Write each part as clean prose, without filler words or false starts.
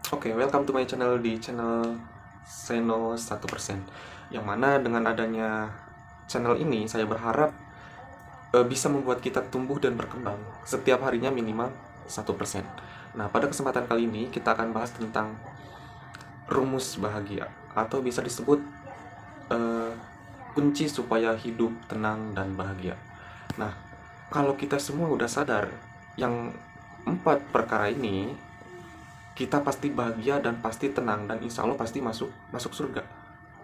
Oke, welcome to my channel di channel Seno 1%. Yang mana dengan adanya channel ini saya berharap bisa membuat kita tumbuh dan berkembang setiap harinya minimal 1%. Nah, pada kesempatan kali ini kita akan bahas tentang rumus bahagia atau bisa disebut eh, kunci supaya hidup tenang dan bahagia. Nah, kalau kita semua udah sadar yang 4 perkara ini, kita pasti bahagia dan pasti tenang dan insya Allah pasti masuk masuk surga.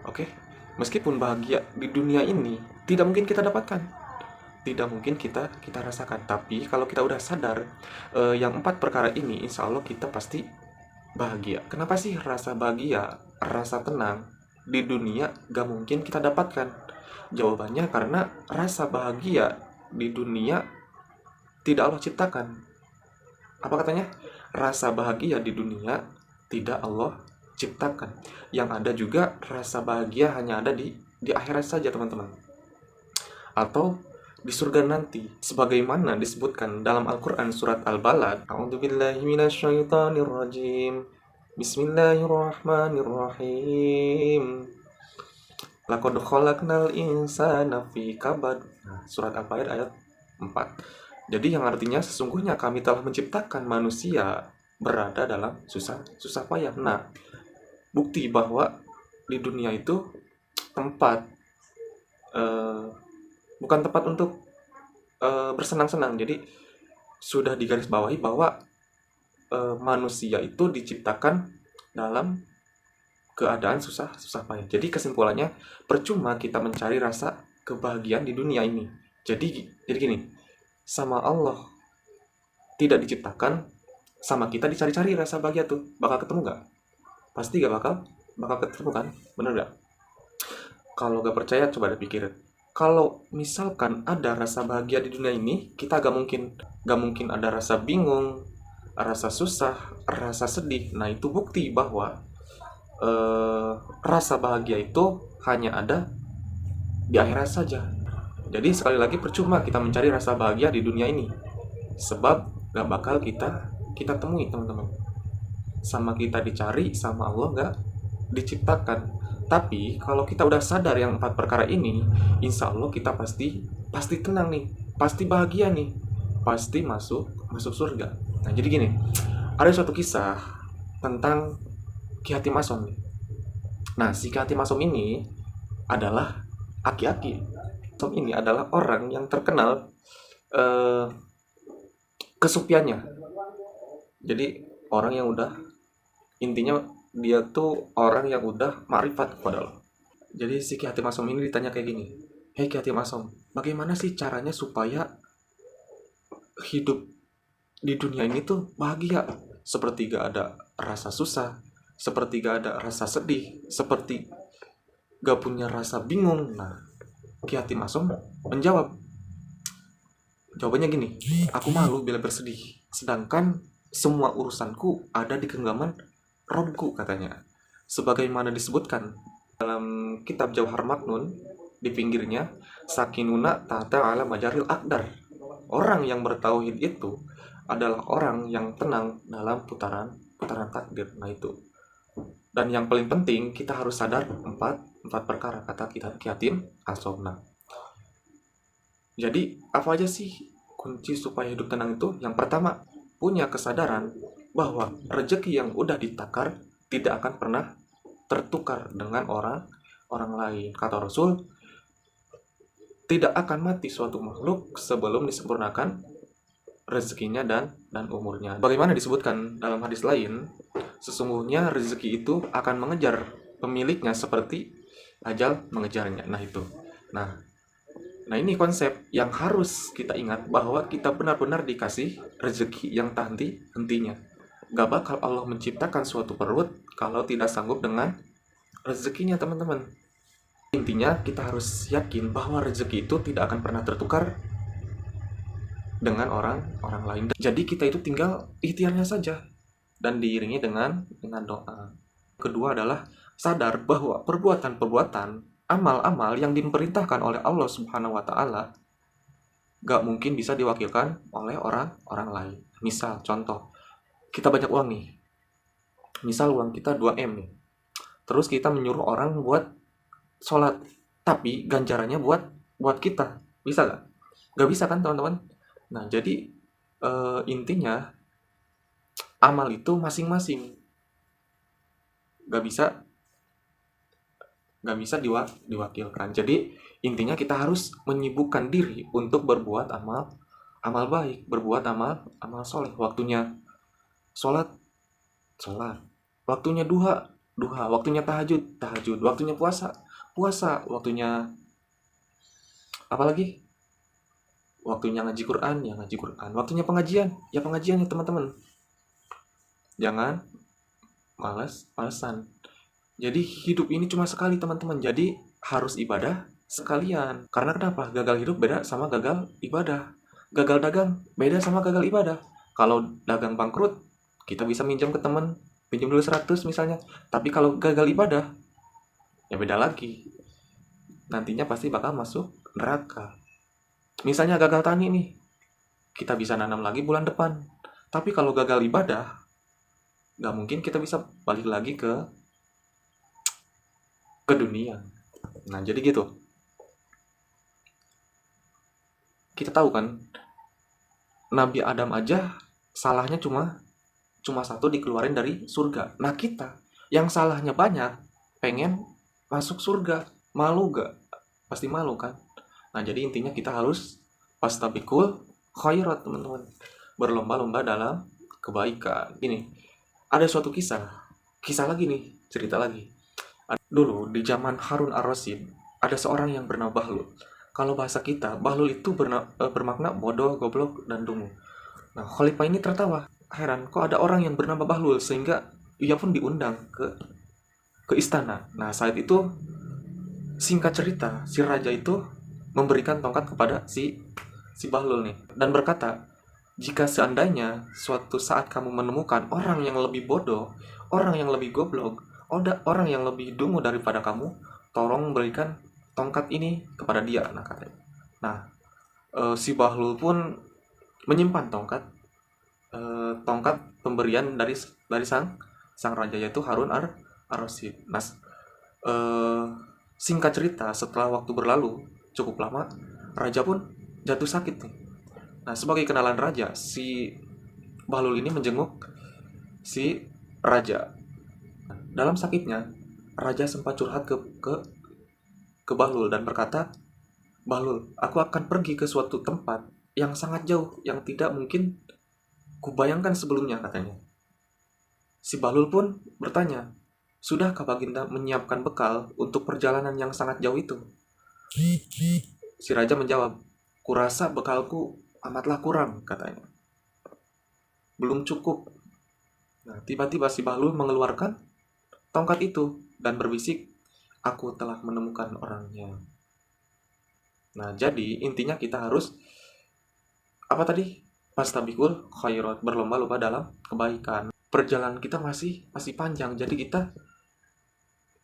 Oke, meskipun bahagia di dunia ini tidak mungkin kita dapatkan, tidak mungkin kita rasakan, tapi kalau kita udah sadar yang 4 perkara ini, insya Allah kita pasti bahagia. Kenapa sih rasa bahagia, rasa tenang di dunia gak mungkin kita dapatkan? Jawabannya karena rasa bahagia di dunia tidak Allah ciptakan. Apa katanya? Rasa bahagia di dunia tidak Allah ciptakan. Yang ada juga rasa bahagia hanya ada di akhirat saja, teman-teman. Atau di surga nanti, sebagaimana disebutkan dalam Al-Qur'an surat Al-Balad. A'udzubillahi minasyaitonirrajim. Bismillahirrahmanirrahim. Laqad khalaqnal insana fi kabad. Surat Al-Balad ayat 4. Jadi yang artinya sesungguhnya kami telah menciptakan manusia berada dalam susah payah. Nah, bukti bahwa di dunia itu tempat eh, bukan tempat untuk bersenang-senang. Jadi sudah digarisbawahi bahwa manusia itu diciptakan dalam keadaan susah payah. Jadi kesimpulannya, percuma kita mencari rasa kebahagiaan di dunia ini. Jadi gini, sama Allah tidak diciptakan, sama kita dicari-cari rasa bahagia tuh, bakal ketemu nggak? Pasti gak bakal ketemu kan? Bener gak? Kalau gak percaya coba deh pikir. Kalau misalkan ada rasa bahagia di dunia ini, kita gak mungkin ada rasa bingung, rasa susah, rasa sedih. Nah, itu bukti bahwa rasa bahagia itu hanya ada di akhirat saja. Jadi sekali lagi percuma kita mencari rasa bahagia di dunia ini, sebab gak bakal kita temui, teman-teman. Sama kita dicari, sama Allah gak diciptakan. Tapi kalau kita udah sadar yang 4 perkara ini, insya Allah kita pasti tenang nih, pasti bahagia nih, pasti masuk surga. Nah, jadi gini, ada suatu kisah tentang Ki Hatim Asom. Nah, si Ki Hatim Asom ini adalah aki-aki. Asom ini adalah orang yang terkenal eh, kesupiannya. Jadi orang yang udah, intinya dia tuh orang yang udah makrifat kepada Allah. Jadi si Ki Hatim Asom ini ditanya kayak gini, "Hei Ki Hatim Asom, bagaimana sih caranya supaya hidup di dunia ini tuh bahagia? Seperti gak ada rasa susah, seperti gak ada rasa sedih, seperti gak punya rasa bingung." Nah, Ki Hatim Asom menjawab, jawabannya gini, "Aku malu bila bersedih, sedangkan semua urusanku ada di genggaman Robku," katanya. Sebagaimana disebutkan dalam kitab Jauhar Maknun, di pinggirnya, "Sakinuna tata ala majaril akdar." Orang yang bertauhid itu adalah orang yang tenang dalam putaran takdir. Nah, itu. Dan yang paling penting, kita harus sadar empat perkara, kata Ki Hatim Asom. Nah, jadi apa aja sih kunci supaya hidup tenang itu? Yang pertama, punya kesadaran bahwa rezeki yang udah ditakar tidak akan pernah tertukar dengan orang lain. Kata Rasul, tidak akan mati suatu makhluk sebelum disempurnakan rezekinya dan umurnya. Bagaimana disebutkan dalam hadis lain, sesungguhnya rezeki itu akan mengejar pemiliknya seperti ajal mengejarnya. Nah, itu. Nah, ini konsep yang harus kita ingat, bahwa kita benar-benar dikasih rezeki yang tak henti-hentinya. Gak bakal Allah menciptakan suatu perut kalau tidak sanggup dengan rezekinya, teman-teman. Intinya kita harus yakin bahwa rezeki itu tidak akan pernah tertukar dengan orang lain. Jadi kita itu tinggal ikhtiarnya saja dan diiringi dengan doa. Kedua adalah sadar bahwa perbuatan-perbuatan, amal-amal yang diperintahkan oleh Allah Subhanahu wa taala gak mungkin bisa diwakilkan oleh orang lain. Misal contoh, kita banyak uang nih. Misal uang kita 2M nih. Terus kita menyuruh orang buat sholat, tapi ganjarannya buat kita. Bisa nggak? Nggak bisa kan teman-teman? Nah, jadi intinya amal itu masing-masing. Nggak bisa diwakilkan. Jadi intinya kita harus menyibukkan diri untuk berbuat amal baik, berbuat amal soleh. Waktunya sholat, sholat. Waktunya duha, duha. Waktunya tahajud, tahajud. Waktunya puasa, puasa. Waktunya apalagi? Waktunya ngaji Quran, ya ngaji Quran. Waktunya pengajian, ya pengajian ya teman-teman. Jangan males-malesan. Jadi hidup ini cuma sekali teman-teman. Jadi harus ibadah sekalian. Karena kenapa? Gagal hidup beda sama gagal ibadah. Gagal dagang beda sama gagal ibadah. Kalau dagang bangkrut, kita bisa minjam ke teman, pinjam dulu 100 misalnya. Tapi kalau gagal ibadah, ya beda lagi. Nantinya pasti bakal masuk neraka. Misalnya gagal tani nih, kita bisa nanam lagi bulan depan. Tapi kalau gagal ibadah, nggak mungkin kita bisa balik lagi ke dunia. Nah, jadi gitu. Kita tahu kan, Nabi Adam aja salahnya cuma satu, dikeluarin dari surga. Nah, kita yang salahnya banyak, pengen masuk surga. Malu gak? Pasti malu kan? Nah, jadi intinya kita harus fastabiqul khairat, teman-teman. Berlomba-lomba dalam kebaikan. Ini ada suatu kisah lagi nih, cerita lagi. Dulu di zaman Harun ar-Rasyid ada seorang yang bernama Bahlul. Kalau bahasa kita, Bahlul itu bermakna bodoh, goblok, dan dungu. Nah, Khalifah ini tertawa. Heran, kok ada orang yang bernama Bahlul, sehingga ia pun diundang ke istana. Nah, saat itu singkat cerita, si raja itu memberikan tongkat kepada si Bahlul nih dan berkata, jika seandainya suatu saat kamu menemukan orang yang lebih bodoh, orang yang lebih goblok, orang yang lebih dungu daripada kamu, tolong berikan tongkat ini kepada dia. Nah, katanya. Nah, si Bahlul pun menyimpan tongkat pemberian dari sang raja, yaitu Harun ar-Rasyid. Nah, singkat cerita, setelah waktu berlalu cukup lama, raja pun jatuh sakit nih. Nah, sebagai kenalan raja, si Bahlul ini menjenguk si raja. Dalam sakitnya, raja sempat curhat ke Bahlul dan berkata, Bahlul, aku akan pergi ke suatu tempat yang sangat jauh, yang tidak mungkin kubayangkan sebelumnya, katanya. Si Bahlul pun bertanya, sudahkah Baginda menyiapkan bekal untuk perjalanan yang sangat jauh itu? Si raja menjawab, kurasa bekalku amatlah kurang, katanya. Belum cukup. Nah, tiba-tiba si Bahlul mengeluarkan tongkat itu dan berbisik, aku telah menemukan orangnya. Nah, jadi intinya kita harus apa tadi? Fastabiqul khairat, berlomba-lomba dalam kebaikan. Perjalanan kita masih panjang, jadi kita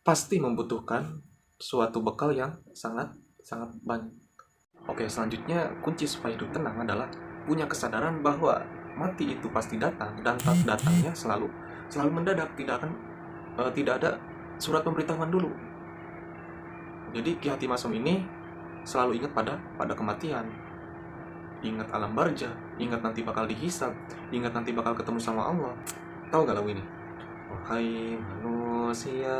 pasti membutuhkan suatu bekal yang sangat banyak. Oke, selanjutnya kunci supaya hidup tenang adalah punya kesadaran bahwa mati itu pasti datang, dan datangnya selalu mendadak, tidak ada surat pemberitahuan dulu. Jadi Ki Hatim Asom ini selalu ingat pada kematian, ingat alam barja, ingat nanti bakal dihisab, ingat nanti bakal ketemu sama Allah. Tahu gak lagu ini? Wahai manusia,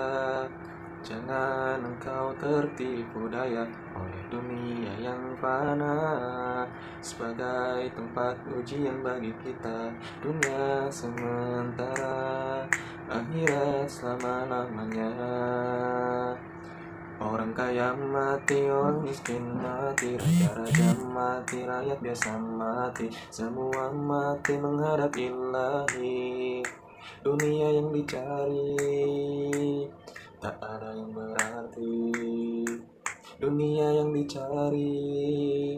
jangan engkau tertipu daya oleh dunia yang fana, sebagai tempat ujian bagi kita. Dunia sementara, akhirat selama-lamanya. Orang kaya mati, orang miskin mati, raja-raja mati, rakyat biasa mati, semua mati menghadap ilahi. Dunia yang dicari tak ada yang berarti, dunia yang dicari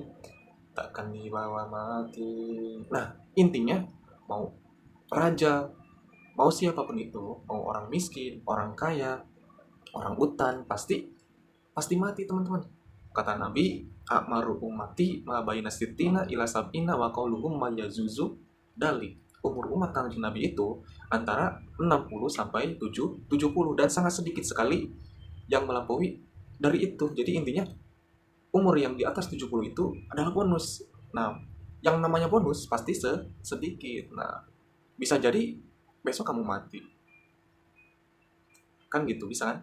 takkan dibawa mati. Nah, intinya mau raja, mau siapapun itu, mau orang miskin, orang kaya, orang utan, pasti mati, teman-teman. Kata Nabi, akmaru ummati ma baina sittina ila sab'ina wa qauluhum ma yazuzu dalik. umur umat kanjeng Nabi itu antara 60 sampai 70 dan sangat sedikit sekali yang melampaui dari itu. Jadi intinya umur yang di atas 70 itu adalah bonus. Nah, yang namanya bonus pasti sedikit. Nah, bisa jadi besok kamu mati. Kan gitu, bisa kan?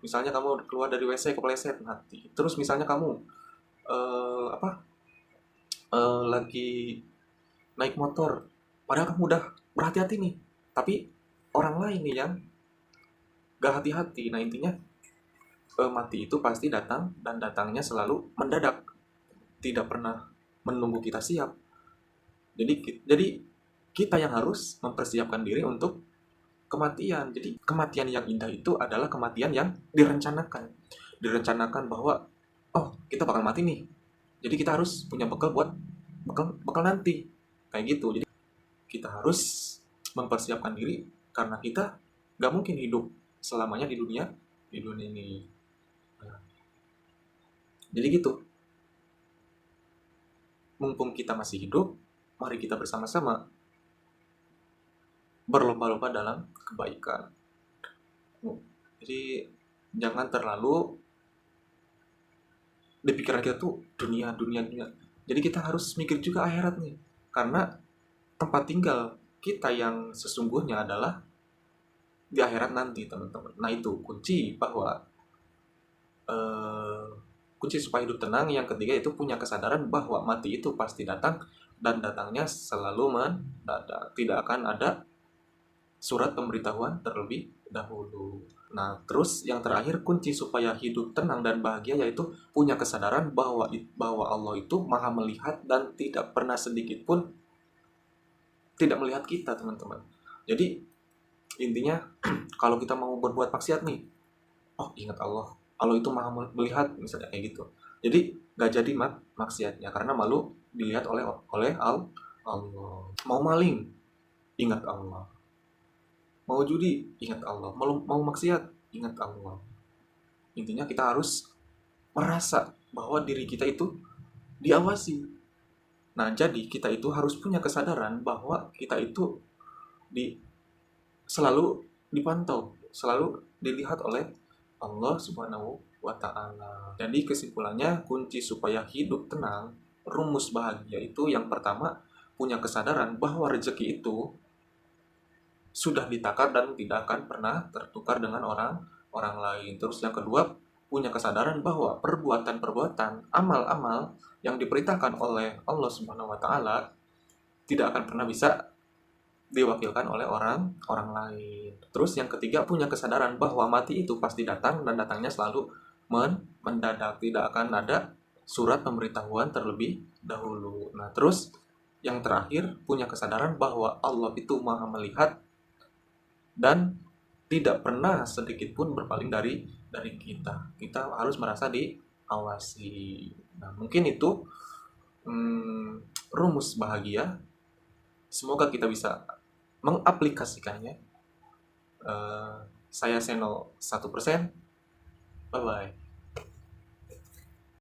Misalnya kamu keluar dari WC kepleset mati. Terus misalnya kamu apa? Lagi naik motor padahal kamu udah berhati-hati nih. Tapi orang lain nih yang gak hati-hati. Nah, intinya mati itu pasti datang dan datangnya selalu mendadak. Tidak pernah menunggu kita siap. Jadi kita yang harus mempersiapkan diri untuk kematian. Jadi kematian yang indah itu adalah kematian yang direncanakan. Direncanakan bahwa oh, kita bakal mati nih. Jadi kita harus punya bekal buat bekal nanti. Kayak gitu. Jadi kita harus mempersiapkan diri karena kita gak mungkin hidup selamanya di dunia ini. Nah, jadi gitu. Mumpung kita masih hidup, mari kita bersama-sama berlomba-lomba dalam kebaikan. Jadi jangan terlalu di pikiran kita tuh dunia. Jadi kita harus mikir juga akhirat nih. Karena tempat tinggal kita yang sesungguhnya adalah di akhirat nanti, teman-teman. Nah, itu kunci bahwa kunci supaya hidup tenang. Yang ketiga itu punya kesadaran bahwa mati itu pasti datang dan datangnya selalu mendadak. Tidak akan ada surat pemberitahuan terlebih dahulu. Nah, terus yang terakhir kunci supaya hidup tenang dan bahagia yaitu punya kesadaran bahwa Allah itu Maha melihat dan tidak pernah sedikit pun tidak melihat kita, teman-teman. Jadi intinya kalau kita mau berbuat maksiat nih, oh ingat Allah. Allah itu Maha melihat, misalnya kayak gitu. Jadi gak jadi maksiatnya karena malu dilihat oleh Allah. Mau maling, ingat Allah. Mau judi, ingat Allah. Mau maksiat, ingat Allah. Intinya kita harus merasa bahwa diri kita itu diawasi. Nah, jadi kita itu harus punya kesadaran bahwa kita itu selalu dipantau, selalu dilihat oleh Allah Subhanahu wa Ta'ala. Jadi kesimpulannya, kunci supaya hidup tenang, rumus bahagia itu yang pertama, punya kesadaran bahwa rezeki itu sudah ditakar dan tidak akan pernah tertukar dengan orang lain. Terus yang kedua, punya kesadaran bahwa perbuatan-perbuatan, amal-amal yang diperintahkan oleh Allah Subhanahu wa Ta'ala tidak akan pernah bisa diwakilkan oleh orang lain. Terus yang ketiga, punya kesadaran bahwa mati itu pasti datang dan datangnya selalu mendadak, tidak akan ada surat pemberitahuan terlebih dahulu. Nah, terus yang terakhir, punya kesadaran bahwa Allah itu Maha melihat dan tidak pernah sedikit pun berpaling dari kita. Kita harus merasa diawasi. Nah, mungkin itu rumus bahagia. Semoga kita bisa mengaplikasikannya. Saya Seno 1%. Bye-bye.